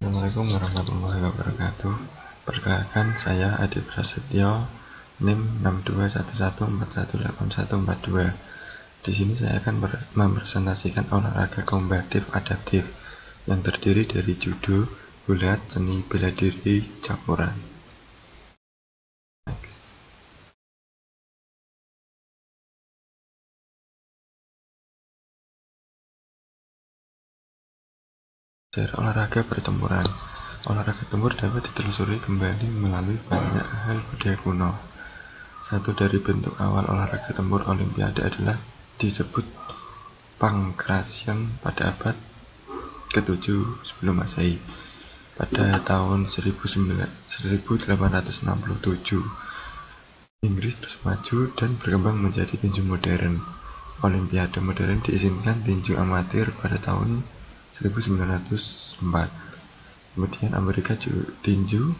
Assalamualaikum warahmatullahi wabarakatuh. Perkenalkan, saya Adi Prasetyo, NIM 6211418142. Di sini saya akan mempresentasikan olahraga kombatif adaptif yang terdiri dari judo, gulat, seni bela diri, campuran. Next. Sejarah olahraga pertempuran. Olahraga tempur dapat ditelusuri kembali melalui banyak hal budaya kuno. Satu dari bentuk awal olahraga tempur Olimpiade adalah disebut Pankration pada abad ke-7 sebelum Masehi. Pada tahun 1867, Inggris terus maju dan berkembang menjadi tinju modern. Olimpiade modern diizinkan tinju amatir pada tahun 1904. Kemudian Amerika tinju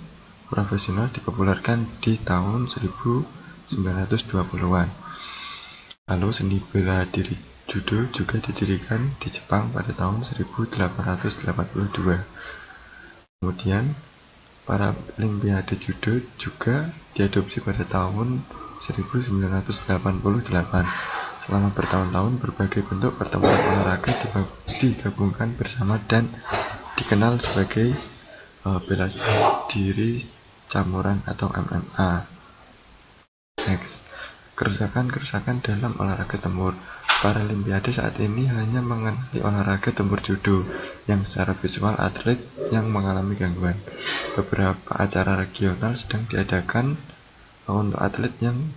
profesional dipopulerkan di tahun 1920-an. Lalu seni bela diri judo juga didirikan di Jepang pada tahun 1882. Kemudian Paralimpiade judo juga diadopsi pada tahun 1988. Selama bertahun-tahun berbagai bentuk pertempuran olahraga digabungkan bersama dan dikenal sebagai bela diri campuran atau MMA. Next. Kerusakan dalam olahraga tempur. Paralimpiade saat ini hanya mengenali olahraga tempur judo yang secara visual atlet yang mengalami gangguan. Beberapa acara regional sedang diadakan untuk atlet yang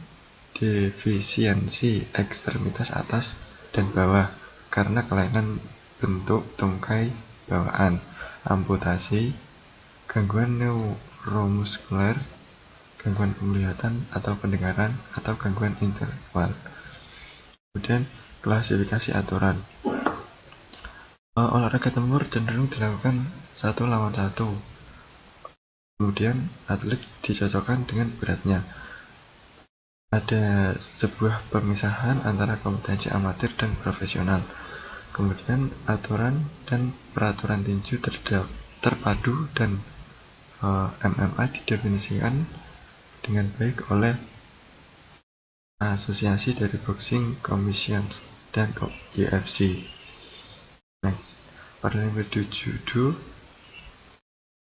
defisiensi ekstremitas atas dan bawah karena kelainan bentuk tungkai bawaan, amputasi, gangguan neuromuskuler, gangguan penglihatan atau pendengaran, atau gangguan intelektual. Kemudian klasifikasi aturan. Olahraga tempur cenderung dilakukan 1 lawan 1. Kemudian atlet dicocokkan dengan beratnya. Ada sebuah pemisahan antara kompetensi amatir dan profesional. Kemudian aturan dan peraturan tinju terpadu dan MMA didefinisikan dengan baik oleh Asosiasi dari Boxing Commission dan UFC. Next. Paralimpiade judo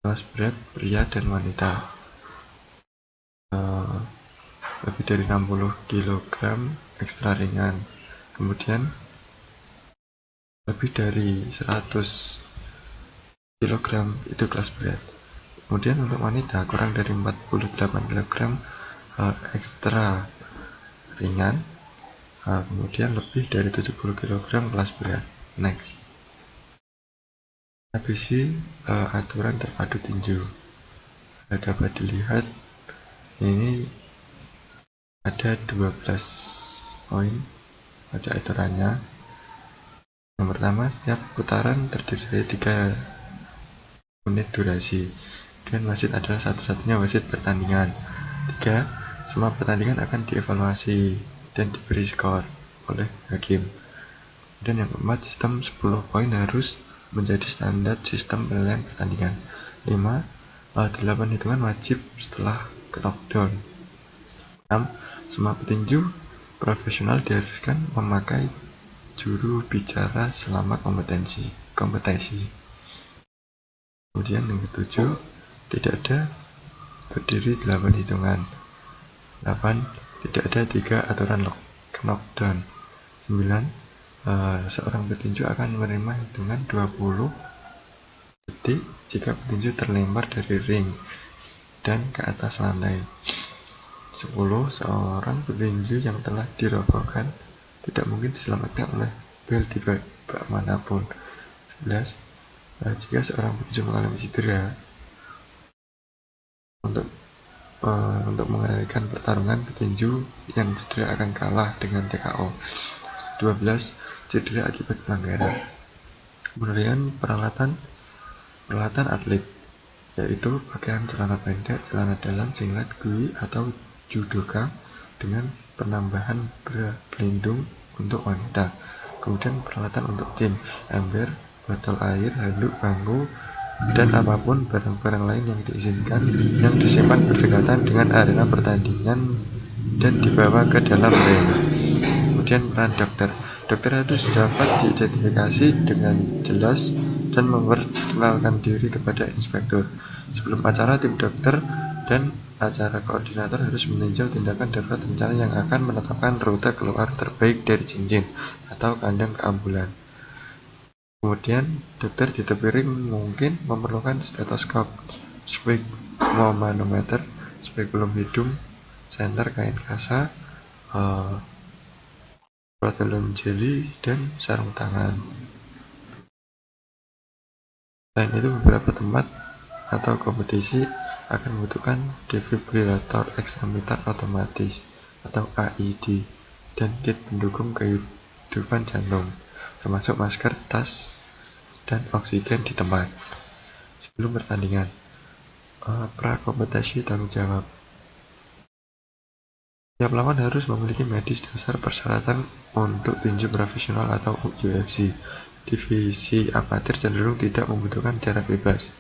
kelas berat pria dan wanita. Lebih dari 60 kg ekstra ringan. Kemudian lebih dari 100 kg itu kelas berat. Kemudian untuk wanita kurang dari 48 kg ekstra ringan. Kemudian lebih dari 70 kg kelas berat. Next. ABC aturan terpadu tinju. Dapat dilihat ini ada 12 poin pada aturannya. Yang pertama, setiap putaran terdiri dari 3 menit durasi dan wasit adalah satu-satunya wasit pertandingan. 3. Semua pertandingan akan dievaluasi dan diberi skor oleh hakim. Dan yang keempat, sistem 10 poin harus menjadi standar sistem penilaian pertandingan. 5. 8 hitungan wajib setelah knockdown. 6. Semua petinju profesional diharuskan memakai juru bicara selama kompetisi. Kemudian yang ketujuh, tidak ada berdiri 8 hitungan. 8. Tidak ada 3 aturan knockdown. 9. Seorang petinju akan menerima hitungan 20 detik jika petinju terlempar dari ring dan ke atas lantai. 10. Seorang petinju yang telah dirobohkan tidak mungkin diselamatkan oleh bel di babak manapun. 11. Jika seorang petinju mengalami cedera, untuk mengalihkan pertarungan, petinju yang cedera akan kalah dengan TKO. 12. Cedera akibat pelanggaran. Kemudian peralatan atlet, yaitu pakaian celana pendek, celana dalam, singlet, gi atau judoka dengan penambahan pelindung untuk wanita. Kemudian peralatan untuk tim, ember, botol air, handuk, bangku, dan apapun barang-barang lain yang diizinkan yang disimpan berdekatan dengan arena pertandingan dan dibawa ke dalam ring. Kemudian peran dokter. Dokter harus dapat diidentifikasi dengan jelas dan memperkenalkan diri kepada inspektur. Sebelum acara, tim dokter dan acara koordinator harus meninjau tindakan darurat rencana yang akan menetapkan rute keluar terbaik dari cincin atau kandang keambulan. Kemudian, dokter di tepi ring mungkin memerlukan stetoskop, sphygmomanometer, spekulum hidung, senter kain kasa, protein jeli, dan sarung tangan. Selain itu, beberapa tempat atau kompetisi akan membutuhkan defibrilator ekstremitar otomatis atau AED dan kit pendukung kehidupan jantung, termasuk masker, tas, dan oksigen di tempat. Sebelum pertandingan, pra-kompetisi tanggung jawab. Tiap lawan harus memiliki medis dasar persyaratan untuk tinju profesional atau UFC. Divisi amatir cenderung tidak membutuhkan jarak bebas,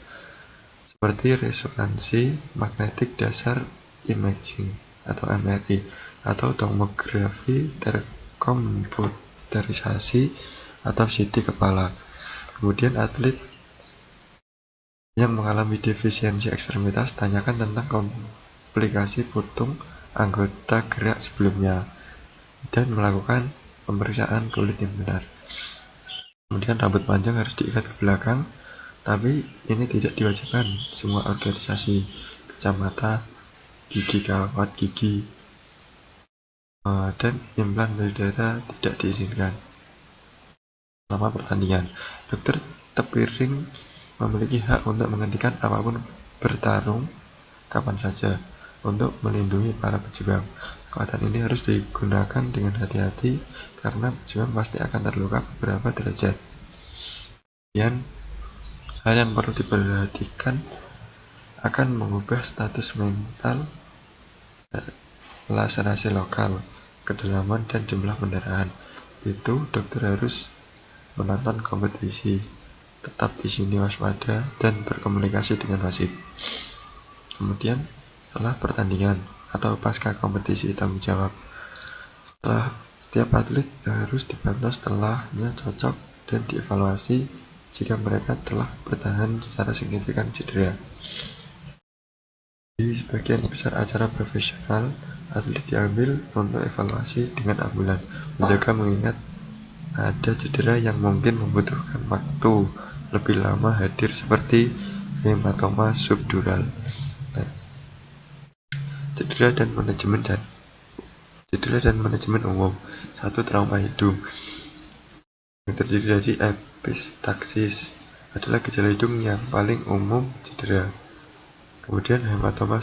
seperti resonansi magnetik dasar imaging atau MRI atau tomografi terkomputerisasi atau CT kepala. Kemudian atlet yang mengalami defisiensi ekstremitas, tanyakan tentang komplikasi putung anggota gerak sebelumnya dan melakukan pemeriksaan kulit yang benar. Kemudian rambut panjang harus diikat ke belakang, tapi ini tidak diwajibkan semua organisasi. Kacamata, gigi kawat gigi, dan implan payudara tidak diizinkan. Selama pertandingan, dokter tepi ring memiliki hak untuk menghentikan apapun bertarung kapan saja untuk melindungi para pejuang. Kekuatan ini harus digunakan dengan hati-hati karena pejuang pasti akan terluka beberapa derajat. Kemudian, hal yang perlu diperhatikan akan mengubah status mental, laserasi lokal, kedalaman, dan jumlah pendarahan. Itu dokter harus menonton kompetisi, tetap di sini waspada, dan berkomunikasi dengan wasit. Kemudian, setelah pertandingan atau pasca kompetisi tanggung jawab, setiap atlet harus dipantau setelahnya cocok dan dievaluasi jika mereka telah bertahan secara signifikan cedera. Di sebagian besar acara profesional, atlet diambil untuk evaluasi dengan ambulan, menjaga mengingat ada cedera yang mungkin membutuhkan waktu lebih lama hadir seperti hematoma subdural. Cedera dan manajemen umum. 1. Trauma hidung yang terdiri dari epistaksis adalah gejala hidung yang paling umum cedera. Kemudian hematoma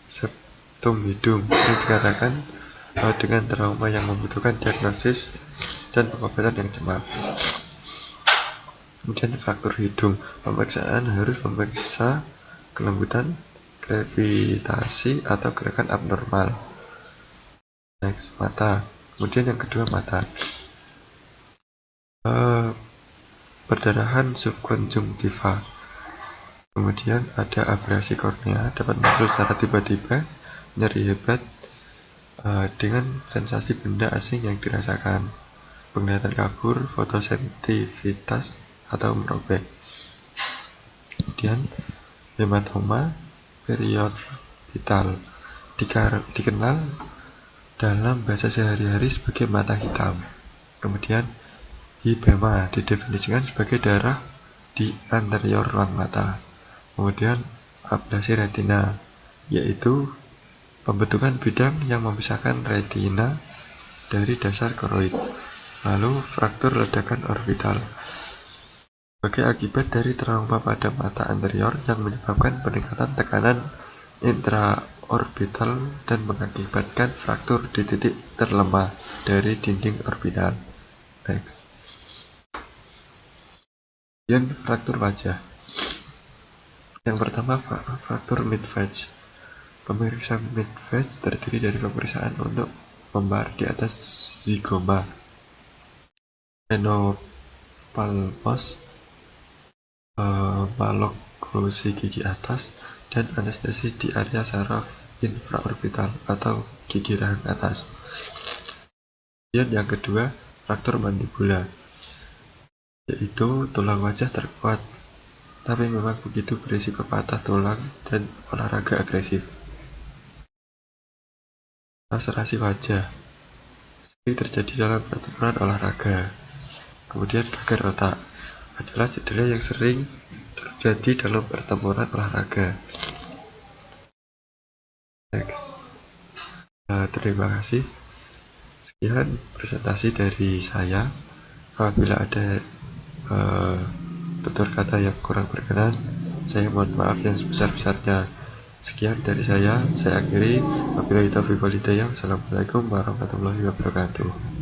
septum hidung ini dikatakan dengan trauma yang membutuhkan diagnosis dan pengobatan yang cepat. Kemudian fraktur hidung, pemeriksaan harus memeriksa kelembutan, gravitasi, atau gerakan abnormal. Next, mata. Kemudian yang kedua, mata. Perdarahan subkonjungtiva. Kemudian ada abrasi kornea, dapat muncul secara tiba-tiba, nyeri hebat, dengan sensasi benda asing yang dirasakan, penglihatan kabur, fotosensitivitas, atau merobek. Kemudian hematoma periorbital dikenal dalam bahasa sehari-hari sebagai mata hitam. Kemudian hipema didefinisikan sebagai darah di anterior ruang mata. Kemudian ablasi retina, yaitu pembentukan bidang yang memisahkan retina dari dasar koroid. Lalu fraktur ledakan orbital sebagai akibat dari trauma pada mata anterior yang menyebabkan peningkatan tekanan intraorbital dan mengakibatkan fraktur di titik terlemah dari dinding orbital. Next. Kemudian fraktur wajah. Yang pertama, fraktur mid-face. Pemeriksaan mid-face terdiri dari pemeriksaan untuk membar di atas zigoma, menopalmos, maloklusi gigi atas, dan anestesi di area saraf infraorbital atau gigi rahang atas. Kemudian yang kedua, fraktur mandibula, yaitu tulang wajah terkuat, tapi memang begitu berisiko patah tulang dan olahraga agresif. Laserasi wajah sering terjadi dalam pertempuran olahraga. Kemudian gagal otak adalah cedera yang sering terjadi dalam pertempuran olahraga. Next. Terima kasih. Sekian presentasi dari saya. Apabila ada tutur kata yang kurang berkenan, saya mohon maaf yang sebesar-besarnya. Sekian dari saya akhiri. Wabillahi taufiq wal hidayah. Wassalamualaikum warahmatullahi wabarakatuh.